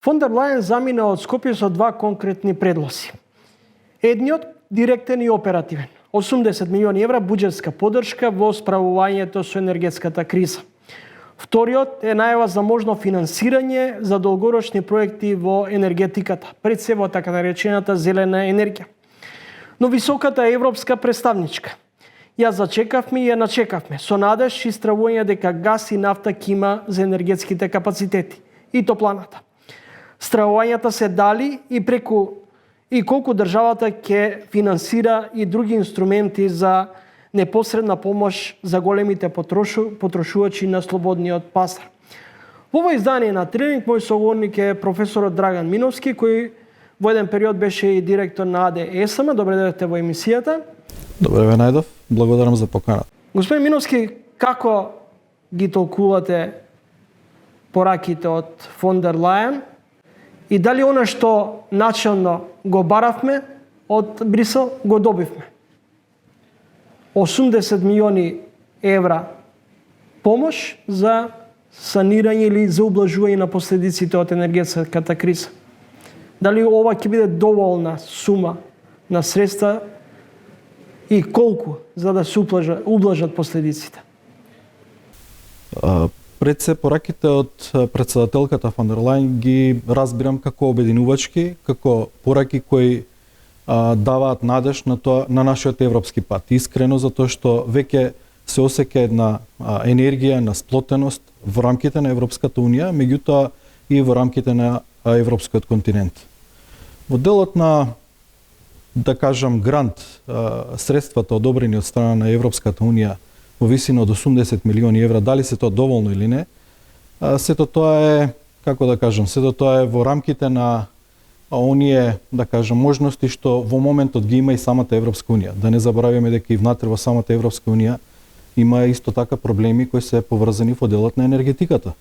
Фон дер Лајен замина од Скопје со два конкретни предлози. Едниот директен и оперативен. 80 милиони евра буџетска поддршка во справувањето со енергетската криза. Вториот е најава за можно финансирање за долгорочни проекти во енергетиката, пред се во така наречената зелена енергија. Но високата европска представничка ја зачекавме и ја начекавме со надеж и стравување дека газ и нафта ќе има за енергетските капацитети и топланата. Стравувањата се дали и колку државата ќе финансира и други инструменти за непосредна помош за големите потрошувачи на слободниот пазар. Во ово издание на Тренинг мој соговорник е професорот Драган Миновски, кој во еден период беше и директор на АД-ЕСМ. Добре дојдовте во емисијата. Добре ве најдов. Благодарам за поканата. Господин Миновски, како ги толкувате пораките од фон дер Лајен и дали она што начално го баравме од Брисел го добивме? 80 милиони евра помош за санирање или за ублажување на последиците од енергетската криза. Дали ова ќе биде доволна сума на средства и колку за да се ублажат последиците? Пред се пораките од претседателката фон дер Лајен ги разбирам како обединувачки, како пораки кои даваат надеж на нашиот европски пат. Искрено затоа што веќе се осеќа една енергија на сплотеност во рамките на Европската унија, меѓутоа и во рамките на европскиот континент. Во делот на, да кажам, грант, средствата одобрени од страна на Европската унија во висина од 80 милиони евра, дали се тоа доволно или не, сето тоа е, како да кажам, сето тоа е во рамките на оние, да кажам, можности што во моментот ги има и самата Европска унија. Да не забораваме дека и внатре во самата Европска унија има исто така проблеми кои се поврзани во делот на енергетиката.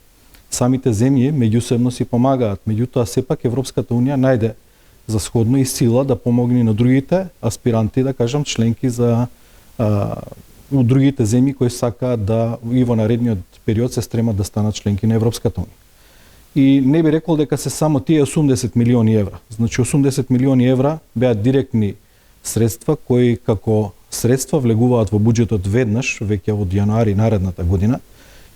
Самите земји меѓусебно си помагаат, меѓутоа сепак Европската унија најде за сходно и сила да помогне на другите аспиранти, да кажам, членки за у другите земји кои сакаат да и во наредниот период се стремат да станат членки на Европската унија. И не би рекол дека се само тие 80 милиони евра. Значи 80 милиони евра беа директни средства кои како средства влегуваат во буџетот веднаш, веќе од јануари наредната година,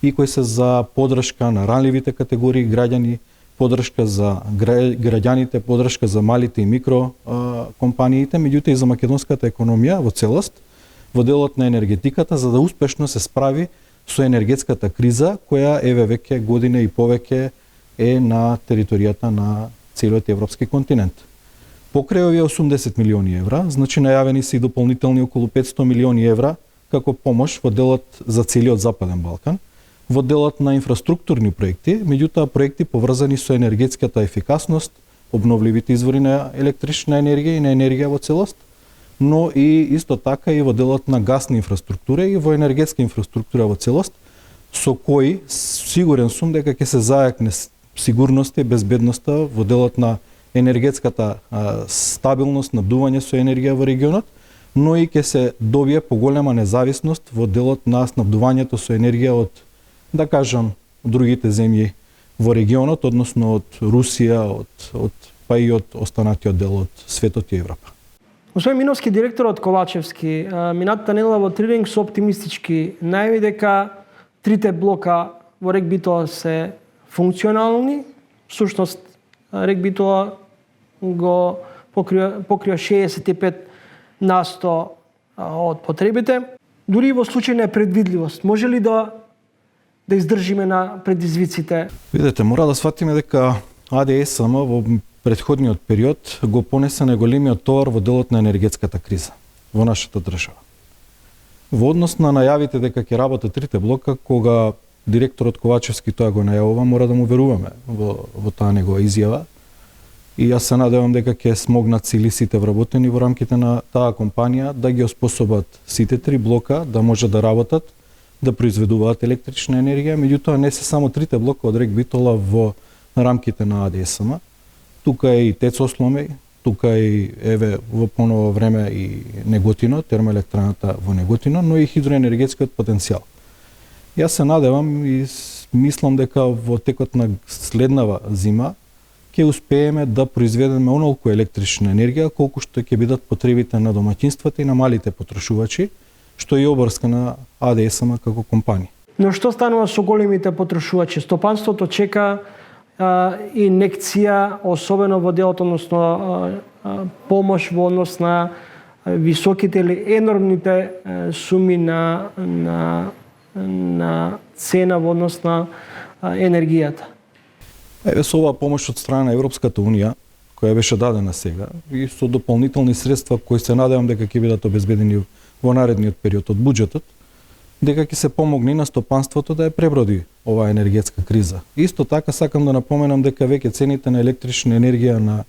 и кои се за поддршка на ранливите категории граѓани, поддршка за граѓаните, поддршка за малите и микро компаниите, меѓутоа и за македонската економија во целост, во делот на енергетиката, за да успешно се справи со енергетската криза, која еве веќе година и повеќе е на територијата на целиот европски континент. Покрај овие 80 милиони евра, значи најавени се и дополнителни околу 500 милиони евра како помош во делот за целиот Западен Балкан, во делот на инфраструктурни проекти, меѓутоа проекти поврзани со енергетската ефикасност, обновливите извори на електрична енергија и на енергија во целост, но и исто така и во делот на гасна инфраструктура и во енергетска инфраструктура во целост, со кои сигурен сум дека ќе се зајакне сигурноста и безбедноста во делот на енергетската стабилност, снабдување со енергија во регионот, но и ќе се добие поголема независност во делот на снабдувањето со енергија од, да кажам, другите земји во регионот, односно од Русија, па и од останатиот дел од светот и Европа. Господин Миновски, директорот Ковачевски, минатата недела во Тренинг со оптимистички најави дека трите блока во РЕК Битола се функционални. Всушност, РЕК Битола го покрива 65% од потребите. Дури во случај на предвидливост, може ли да издржиме на предизвиците? Видете, мора да сватиме дека АД-ЕСМ во претходниот период го понесе најголемиот товар во делот на енергетската криза во нашата држава. Во однос на најавите дека ќе работат трите блока, кога директорот Ковачевски тоа го најавува, мора да му веруваме во таа негова изјава. И јас се надевам дека ќе смогнат сили сите вработени во рамките на таа компанија да ги оспособат сите три блока да може да работат, да произведуваат електрична енергија, меѓутоа не се само трите блока од РЕК Битола во рамките на АД-ЕСМ. Тука е и ТЕЦ Осломеј, тука е и еве во поново време и Неготино, термоелектраната во Неготино, но и хидроенергетскиот потенцијал. Јас се надевам и мислам дека во текот на следнава зима ќе успееме да произведеме онолку електрична енергија колку што ќе бидат потребите на домаќинствата и на малите потрошувачи, што е обврска на АДСМ како компанија. Но што станува со големите потрошувачи? Стопанството чека инекција, особено во делот, односно помош во однос на високите или енормните суми на цена во однос на енергијата. Еве со оваа помош од страна на Европската Унија, која беше дадена сега, и со дополнителни средства кои се надевам дека ќе бидат обезбедени во наредниот период од буџетот, дека ќе се помогне на стопанството да ја преброди оваа енергетска криза. Исто така сакам да напоменам дека веќе цените на електрична енергија на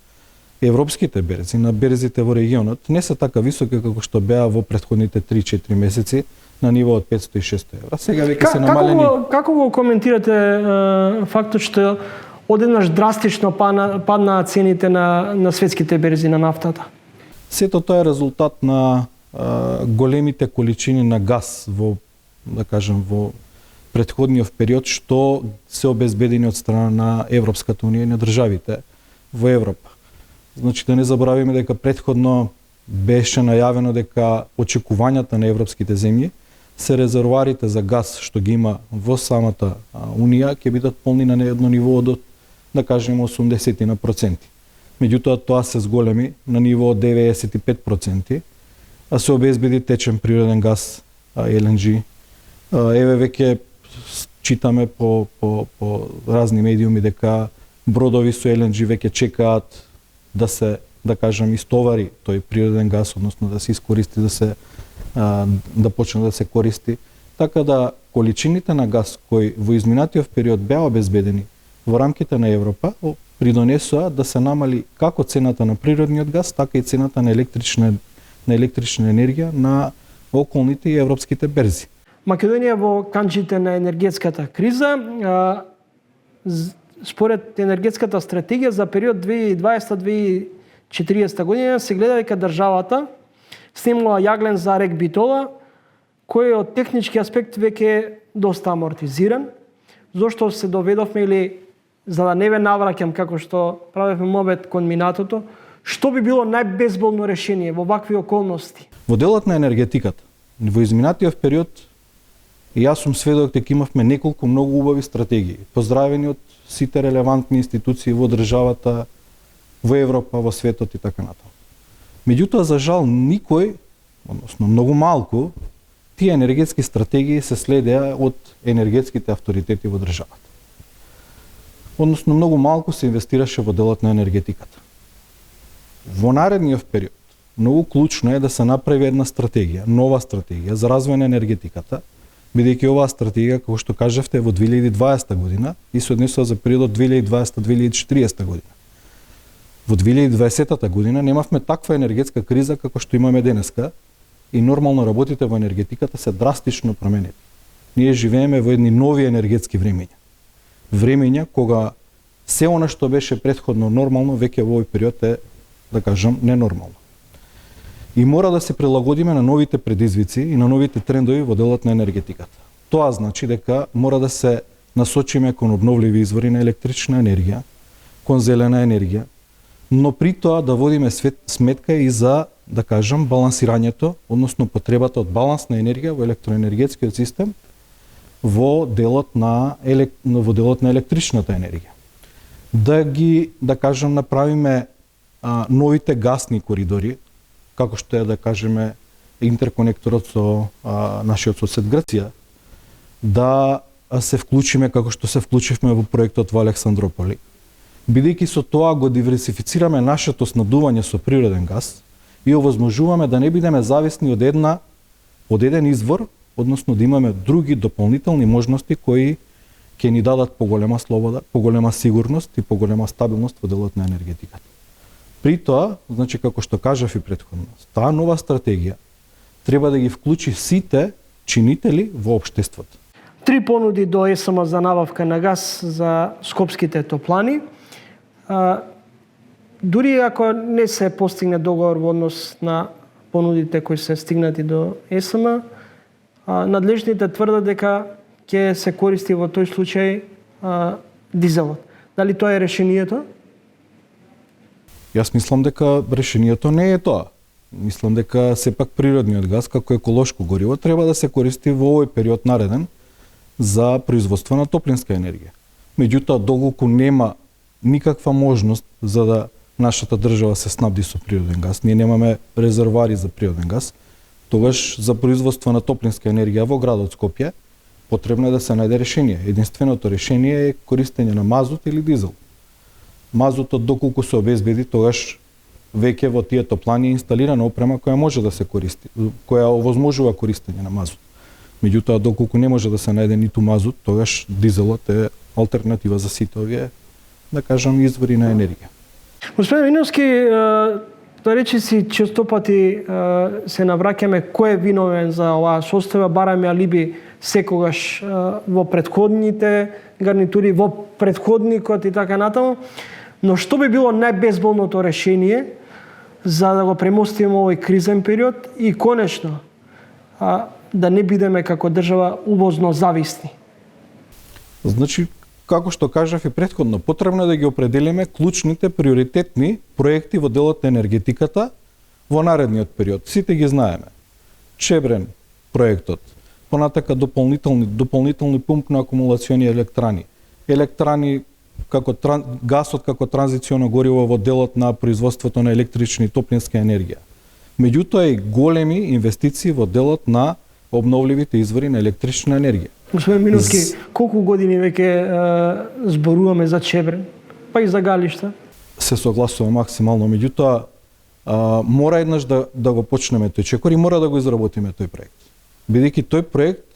европските берзи, на берзите во регионот, не се така високи како што беа во претходните 3-4 месеци на ниво од 500-600 евра. Сега веќе се намалени. Како го коментирате фактот што одеднаш драстично паднаа цените на светските берзи на нафтата? Сето тоа е резултат на големите количини на газ во, да кажем, во претходниот период што се обезбедени од страна на Европската Унија и на државите во Европа. Значи да не заборавиме дека претходно беше најавено дека очекувањата на европските земји се резервоарите за газ што ги има во самата Унија ќе бидат полни на едно ниво од, да кажеме, 80%. Меѓутоа тоа се зголеми на ниво од 95%, а се обезбеди течен природен газ, LNG. Еве веќе читаме по разни медиуми дека бродови со LNG веќе чекаат да се, да кажем, истовари тој природен газ, односно да се искористи, да почне да се користи. Така да количините на газ кои во изминатиот период беа обезбедени во рамките на Европа придонесоа да се намали како цената на природниот газ, така и цената на електрична енергија на околните и европските берзи. Македонија во канџите на енергетската криза, според енергетската стратегија за период 2020-2040 година се гледа дека државата снимала јаглен за рек Битола, кој од технички аспект веќе е доста амортизиран, зошто се доведовме или за да не ве навраќам како што правевме мобет кон минатото, што би било најбезболно решение во вакви околности? Во делот на енергетиката, во изминатиот период, јас сум сведок дека имавме неколку многу убави стратегии, поздравени од сите релевантни институции во државата, во Европа, во светот и така натаму. Меѓутоа, за жал, никој, односно многу малку, тие енергетски стратегии се следеа од енергетските авторитети во државата. Односно, многу малку се инвестираше во делот на енергетиката. Во наредниот период, многу клучно е да се направи една стратегија, нова стратегија за развој на енергетиката, бидејќи оваа стратегија, како што кажавте, во 2020 година и се однесува за периодот 2020-2040 година. Во 2020 година немавме таква енергетска криза како што имаме денеска и нормално работите во енергетиката се драстично променети. Ние живееме во едни нови енергетски времења. Времења кога се она што беше претходно нормално веќе во овој период е, да кажам, ненормално. И мора да се прилагодиме на новите предизвици и на новите трендови во делот на енергетиката. Тоа значи дека мора да се насочиме кон обновливи извори на електрична енергија, кон зелена енергија, но при тоа да водиме сметка и за, да кажам, балансирањето, односно потребата од баланс на енергија во електроенергетскиот систем во делот на електричната енергија. Да кажам, направиме новите гасни коридори, како што е, да кажеме, интерконекторот со нашиот сосед Грција, да се вклучиме како што се вклучивме во проектот во Александрополи. Бидејќи со тоа го диверсифицираме нашето снабдување со природен газ и овозможуваме да не бидеме зависни од еден извор, односно да имаме други дополнителни можности кои ќе ни дадат поголема слобода, поголема сигурност и поголема стабилност во делот на енергетиката. При тоа, значи како што кажав и претходно, таа нова стратегија треба да ги вклучи сите чинители во општеството. 3 понуди до ЕСМ за набавка на газ за скопските топлани. Дури ако не се постигне договор во однос на понудите кои се стигнати до ЕСМ, надлежните тврдат дека ќе се користи во тој случај дизелот. Дали тоа е решението? Јас мислам дека решението не е тоа. Мислам дека сепак природниот газ како еколошко гориво треба да се користи во овој период нареден за производство на топлинска енергија. Меѓутоа, доколку нема никаква можност за да нашата држава се снабди со природен газ, ние немаме резервоари за природен газ, тогаш за производство на топлинска енергија во градот Скопје потребно е да се најде решение. Единственото решение е користење на мазут или дизел. Мазутот доколку се обезбеди, тогаш веќе во тие топлани е инсталирана опрема која може да се користи, која овозможува користење на мазут. Меѓутоа, доколку не може да се најде ниту мазут, тогаш дизелот е алтернатива за сите овие, да кажам, извори на енергија. Господин Миновски, да речиси често пати се навраќаме кој е виновен за оваа состојба, бараме алиби секогаш во претходните гарнитури, во претходникот и така натаму. Но што би било најбезболното решение за да го премостиме овој кризен период и конечно да не бидеме како држава увозно зависни? Значи, како што кажав и претходно, потребно е да ги определиме клучните приоритетни проекти во делот на енергетиката во наредниот период. Сите ги знаеме. Чебрен проектот, понатака дополнителни пумпно акумулациони електрани како гасот како транзиционо гориво во делот на производството на електрична и топлинска енергија. Меѓутоа и големи инвестиции во делот на обновливите извори на електрична енергија. Господин Миновски, колку години веќе зборуваме за Чебрен, па и за Галишта? Се согласувам максимално, меѓутоа мора еднаш да го почнеме тој чекор и мора да го изработиме тој проект. Бидејќи тој проект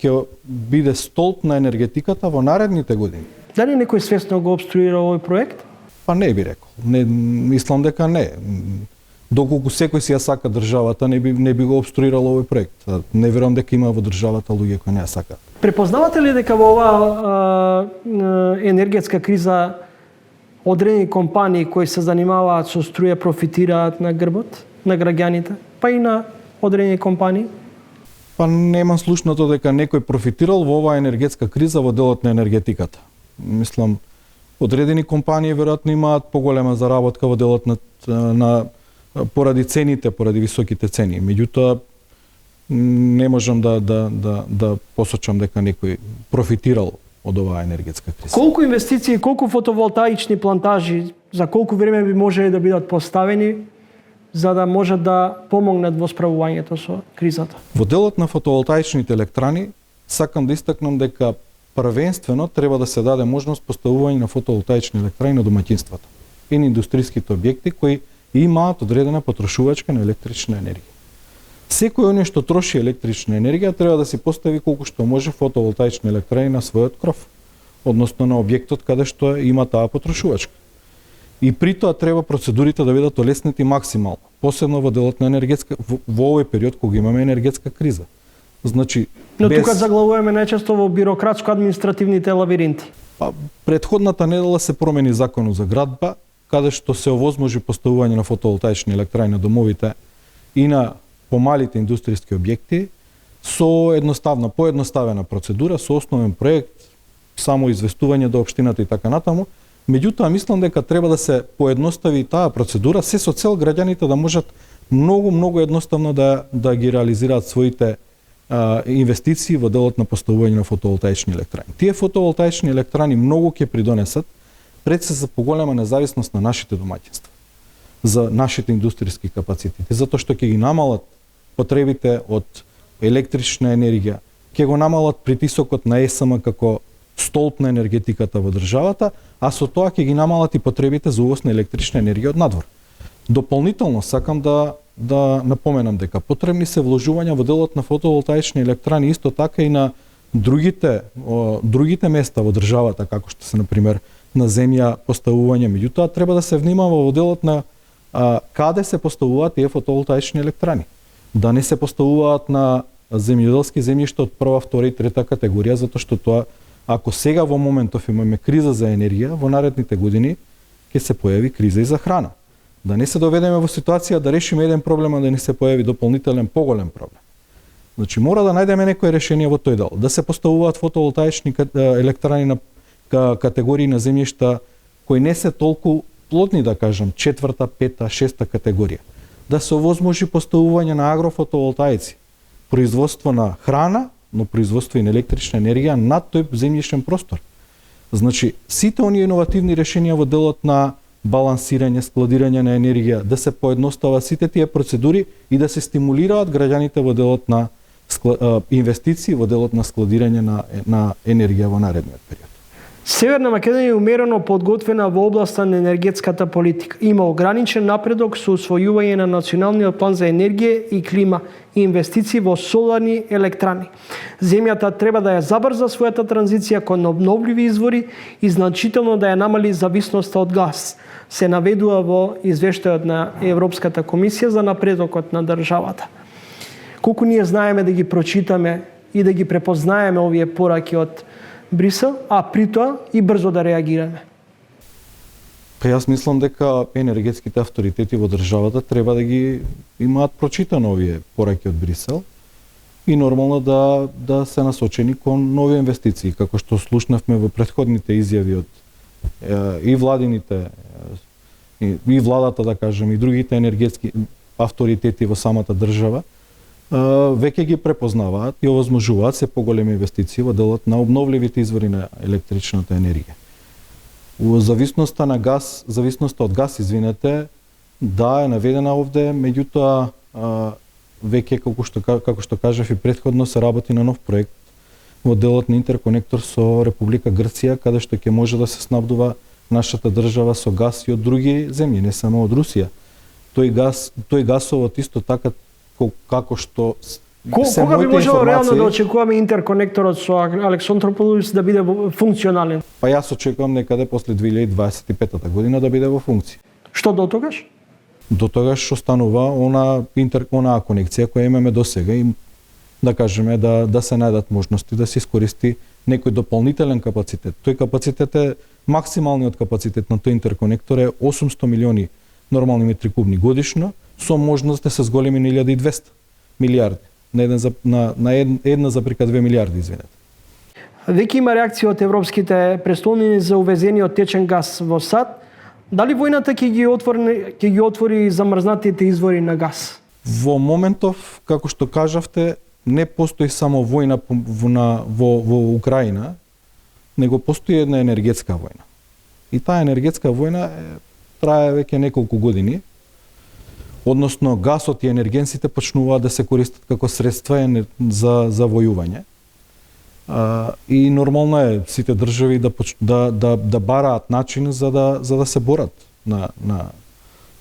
ќе биде столб на енергетиката во наредните години. Дали некој свесно го обструира овој проект? Па не би рекол. Не, мислам дека не. Доколку секој си ја сака државата, не би го обструирал овој проект. Не верувам дека има во државата луѓе кои не ја сакаат. Препознавате ли дека во оваа енергетска криза одредени компании кои се занимаваат со струја профитираат на грбот на граѓаните, па и на одредени компании? Па немам слушнато дека некој профитирал во оваа енергетска криза во делот на енергетиката. Мислам, одредени компании веројатно имаат поголема заработка во делот на поради цените, поради високите цени. Меѓутоа, не можам да посочам дека некој профитирал од оваа енергетска криза. Колку инвестиции, колку фотоволтаични плантажи, за колку време би можеле да бидат поставени за да можат да помогнат во справувањето со кризата? Во делот на фотоволтаичните електрани, сакам да истакнам дека првенствено треба да се даде можност поставување на фотоволтаични електрани на домаќинствата и на индустријските објекти кои имаат одредена потрошувачка на електрична енергија. Секој оној што троши електрична енергија треба да си постави колку што може фотоволтаични електрани на својот кров, односно на објектот каде што има таа потрошувачка. И при тоа треба процедурите да бидат олеснети максимално, посебно во делот на енергетска во овој период кога имаме енергетска криза. Значи, но тука заглавуваме најчесто во бирократско-административните лавиринти. Па, претходната недела се промени законот за градба, каде што се овозможи поставување на фотоволтаични електрани на домовите и на помалите индустријски објекти со поедноставена процедура, со основен проект, само известување до општината и така натаму. Меѓутоа, мислам дека треба да се поедностави таа процедура, се со цел граѓаните да можат многу едноставно да ги реализираат своите инвестиции во делот на поставување на фотоволтаични електрани. Тие фотоволтаични електрани многу ќе придонесат пред се за поголема независност на нашите домаќинства, за нашите индустријски капацитети, затоа што ќе ги намалат потребите од електрична енергија, ќе го намалат притисокот на ЕСМ како столб на енергетиката во државата, а со тоа ќе ги намалат и потребите за увоз на електрична енергија од надвор. Дополнително сакам да напоменам дека потребни се вложувања во делот на фотоволтаични електрани, исто така и на другите места во државата, како што се, например, на земја поставување. Меѓутоа, треба да се внимава во делот на каде се поставуваат тие фотоволтаични електрани. Да не се поставуваат на земјоделски земјишта од прва, втора и трета категорија, затоа што тоа, ако сега во моментов имаме криза за енергија, во наредните години ќе се појави криза и за храна. Да не се доведеме во ситуација да решиме еден проблем, а да не се појави дополнителен поголем проблем. Значи, мора да најдеме некој решение во тој дел. Да се поставуваат фотоволтаични електрани на категории на земјишта кои не се толку плотни, да кажем, 4-та, 5-та, 6-та категорија. Да се овозможи поставување на агрофотоволтаици, производство на храна, но производство и на електрична енергија над тој земјишен простор. Значи, сите оние иновативни решенија во делот на балансирање, складирање на енергија, да се поедностават сите тие процедури и да се стимулираат граѓаните во делот на инвестиции, во делот на складирање на енергија во наредниот период. Северна Македонија е умерено подготвена во областа на енергетската политика. Има ограничен напредок со усвојување на националниот план за енергија и клима и инвестиции во соларни електрани. Земјата треба да ја забрза својата транзиција кон обновливи извори и значително да ја намали зависноста од газ, се наведува во извештајот на Европската комисија за напредокот на државата. Колку ние знаеме да ги прочитаме и да ги препознаеме овие пораки од Брисел, а при тоа и брзо да реагираме? Па јас мислам дека енергетските авторитети во државата треба да ги имаат прочитано овие пораки од Брисел и нормално да се насочени кон нови инвестиции, како што слушнавме во претходните изјави од и владините и владата, да кажем, и другите енергетски авторитети во самата држава, веќе ги препознаваат и овозможуваат се поголеми инвестиции во делот на обновливите извори на електричната енергија. Во зависноста од газ, извинете, да, е наведена овде, меѓутоа веќе како што кажав и претходно се работи на нов проект во делот на интерконектор со Република Грција, каде што ќе може да се снабдува нашата држава со газ и од други земји, не само од Русија. Тој гасовод исто така како што Кога би можело реално да очекуваме интерконекторот со Александрополис да биде функционален? Па јас очекувам некаде после 2025 година да биде во функција. Што до тогаш? До тогаш останува онаа конекција која имаме до сега и да кажеме да се најдат можности да се искористи некој дополнителен капацитет. Тој капацитет е максималниот капацитет на тој интерконектор е 800 милиони нормални метри кубни годишно, со можност да се зголеми на 1200 милиарди, на 1,2 милиарди, извинете. Веќе има реакција од европските престолнини за увезениот течен газ во САД. Дали војната ќе ги отвори замрзнатите извори на газ? Во моментов, како што кажавте, не постои само војна во Украина, него постои една енергетска војна. И таа енергетска војна трае веќе неколку години. Односно, гасот и енергенсите почнуваат да се користат како средства за војување. И нормално е сите држави да бараат начин за да се борат на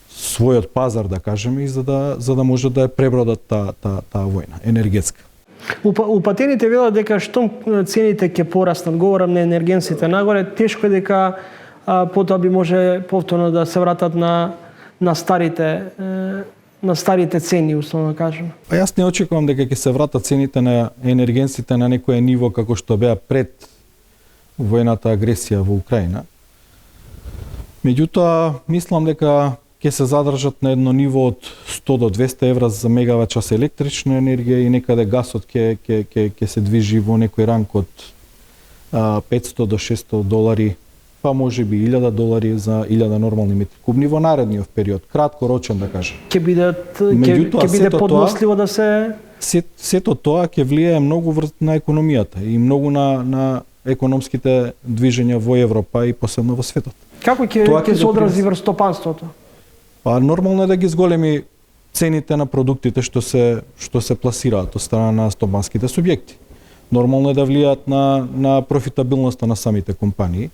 својот пазар, да кажеме, и за да може да ја пребродат таа војна енергетска. Упатените велат дека штом цените ќе пораснат, говорам на енергенсите нагоре, тешко е дека потоа би може повторно да се вратат на старите цени, условно кажем. Па јас не очекувам дека ќе се вратат цените на енергенсите на некое ниво како што беа пред војната агресија во Украина. Меѓутоа, мислам дека ќе се задржат на едно ниво од 100 до 200 евра за мегават час електрична енергија и некаде гасот ќе се движи во некој ранг од 500 до 600 долари, па може би $1000 за 1000 нормални метри кубни во наредниот период, краткорочен да кажем. Ќе биде подносливо да се... Сето тоа ќе влијае многу на економијата и многу на економските движења во Европа и посебно во светот. Како ќе се одрази врз стопанството? Па нормално е да ги зголеми цените на продуктите што се пласираат од страна на стопанските субјекти. Нормално е да влијаат на профитабилноста на самите компании.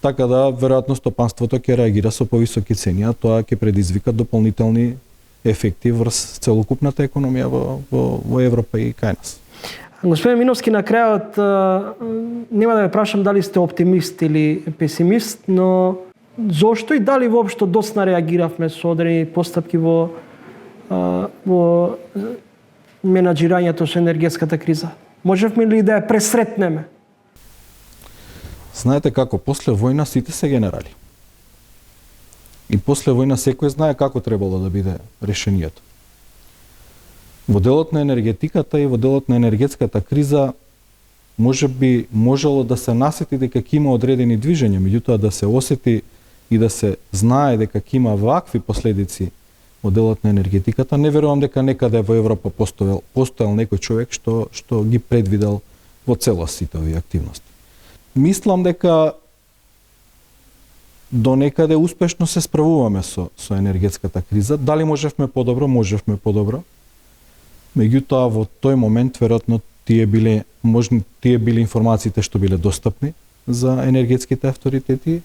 Така да, веројатно, стопанството ќе реагира со повисоки цени, а тоа ќе предизвика дополнителни ефекти врз целокупната економија во Европа и кај нас. Господин Миновски, на крајот, нема да ве прашам дали сте оптимист или песимист, но зошто и дали воопшто доцна реагиравме со одредени постапки во менаџирањето со енергетската криза? Можевме ли да ја пресретнеме? Знаете како, после војна сите се генерали. И после војна секој знае како требало да биде решението. Во делот на енергетиката и во делот на енергетската криза може би можело да се насети дека ќе има одредени движења, меѓутоа да се осети и да се знае дека ќе има вакви последици во делот на енергетиката, не верувам дека некаде во Европа постоел некој човек што ги предвидел во целост сите овие активности. Мислам дека до некаде успешно се справуваме со енергетската криза. Дали можевме подобро? Можевме подобро. Меѓутоа во тој момент веројатно тие биле информациите што биле достапни за енергетските авторитети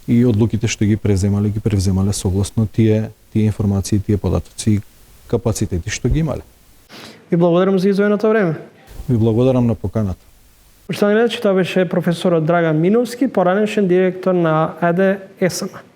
и одлуките што ги превземале согласно тие информации, тие податоци и капацитети што ги имале. Ви благодарам за издвоеното време. Ви благодарам на поканата. Поштовани гледачи, тоа беше професорот Драган Миновски, поранешен директор на АД ЕСМ.